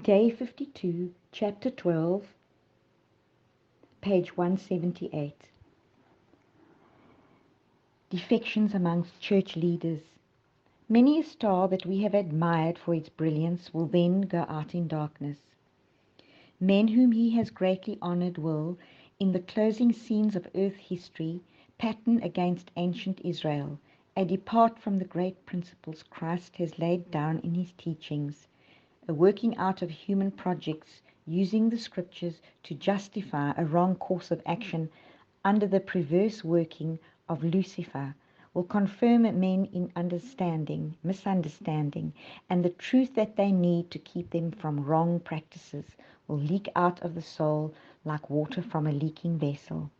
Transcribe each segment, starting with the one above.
Day 52, Chapter 12, page 178. Defections amongst church leaders. Many a star that we have admired for its brilliance will then go out in darkness. Men whom he has greatly honored will, in the closing scenes of earth history, pattern against ancient Israel, and depart from the great principles Christ has laid down in his teachings, a working out of human projects, using the scriptures to justify a wrong course of action under the perverse working of Lucifer, will confirm men in misunderstanding, and the truth that they need to keep them from wrong practices will leak out of the soul like water from a leaking vessel.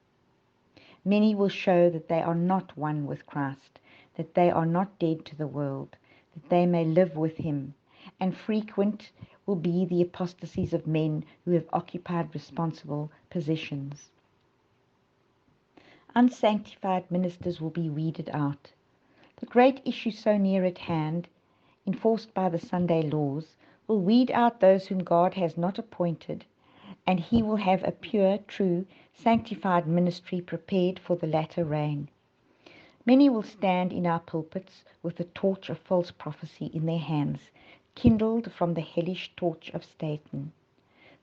Many will show that they are not one with Christ, that they are not dead to the world, that they may live with him, and frequent will be the apostasies of men who have occupied responsible positions. Unsanctified ministers will be weeded out. The great issue so near at hand, enforced by the Sunday laws, will weed out those whom God has not appointed, and he will have a pure, true, sanctified ministry prepared for the latter rain. Many will stand in our pulpits with the torch of false prophecy in their hands, kindled from the hellish torch of Satan.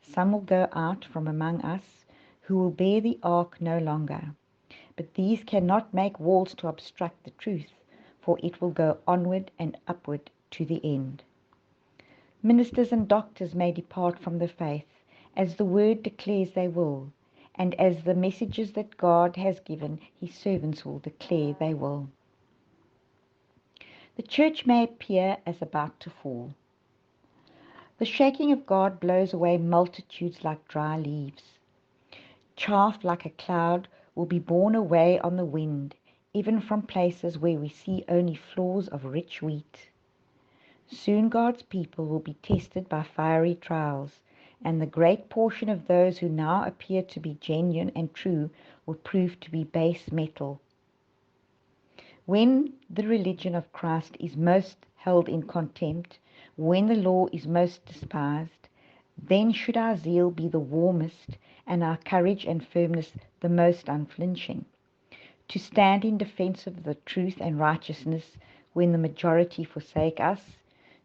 Some will go out from among us who will bear the ark no longer, but these cannot make walls to obstruct the truth, for it will go onward and upward to the end. Ministers and doctors may depart from the faith, as the word declares they will, and as the messages that God has given his servants will declare they will. The church may appear as about to fall. The shaking of God blows away multitudes like dry leaves. Chaff like a cloud will be borne away on the wind, even from places where we see only floors of rich wheat. Soon God's people will be tested by fiery trials, and the great portion of those who now appear to be genuine and true will prove to be base metal. When the religion of Christ is most held in contempt, when the law is most despised, then should our zeal be the warmest and our courage and firmness the most unflinching. To stand in defense of the truth and righteousness when the majority forsake us,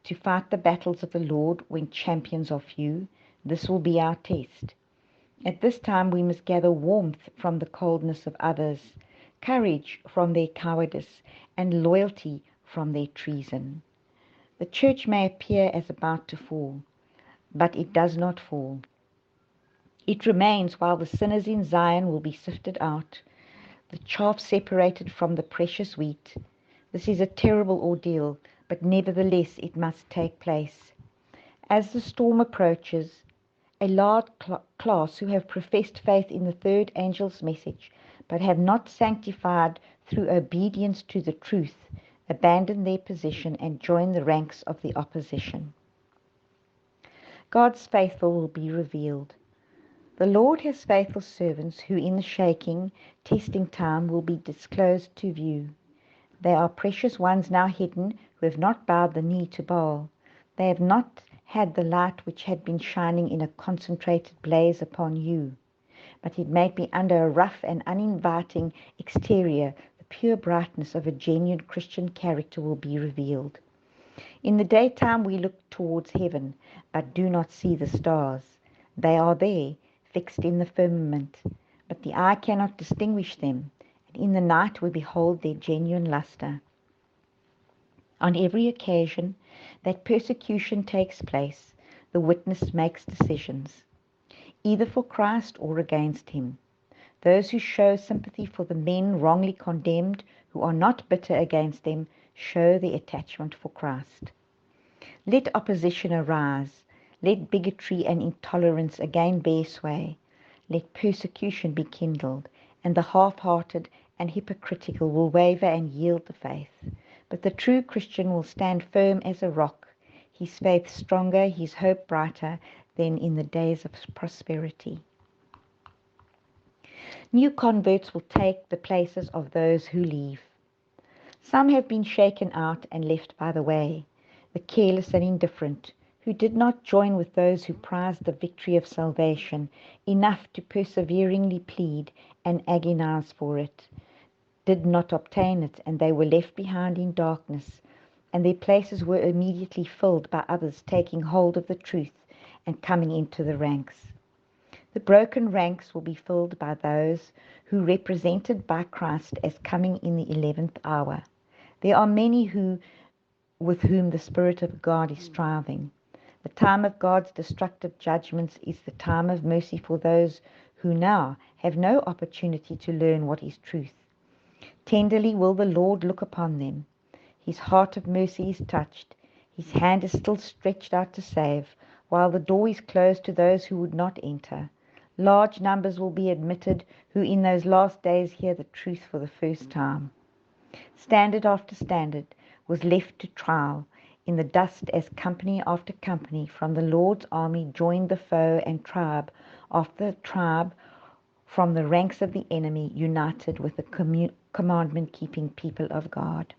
to fight the battles of the Lord when champions are few, this will be our test. At this time we must gather warmth from the coldness of others, courage from their cowardice, and loyalty from their treason. The church may appear as about to fall, but it does not fall. It remains while the sinners in Zion will be sifted out, the chaff separated from the precious wheat. This is a terrible ordeal, but nevertheless it must take place. As the storm approaches, a large class who have professed faith in the third angel's message, but have not sanctified through obedience to the truth, abandon their position and join the ranks of the opposition. God's faithful will be revealed. The Lord has faithful servants who in the shaking, testing time will be disclosed to view. They are precious ones now hidden who have not bowed the knee to Baal. They have not had the light which had been shining in a concentrated blaze upon you, but it may be under a rough and uninviting exterior. The pure brightness of a genuine Christian character will be revealed. In the daytime we look towards heaven, but do not see the stars. They are there, fixed in the firmament, but the eye cannot distinguish them, and in the night we behold their genuine lustre. On every occasion that persecution takes place, the witness makes decisions, either for Christ or against him. Those who show sympathy for the men wrongly condemned, who are not bitter against them, show their attachment for Christ. Let opposition arise. Let bigotry and intolerance again bear sway. Let persecution be kindled, and the half-hearted and hypocritical will waver and yield the faith. But the true Christian will stand firm as a rock, his faith stronger, his hope brighter than in the days of prosperity. New converts will take the places of those who leave. Some have been shaken out and left by the way, the careless and indifferent, who who did not join with those who prized the victory of salvation enough to perseveringly plead and agonize for it, did not obtain it, and they were left behind in darkness, and their places were immediately filled by others taking hold of the truth and coming into the ranks. The broken ranks will be filled by those who represented by Christ as coming in the 11th hour. There are many with whom the Spirit of God is striving. The time of God's destructive judgments is the time of mercy for those who now have no opportunity to learn what is truth. Tenderly will the Lord look upon them. His heart of mercy is touched. His hand is still stretched out to save, while the door is closed to those who would not enter. Large numbers will be admitted who in those last days hear the truth for the first time. Standard after standard was left to trial in the dust as company after company from the Lord's army joined the foe, and tribe after tribe from the ranks of the enemy united with the commandment-keeping people of God.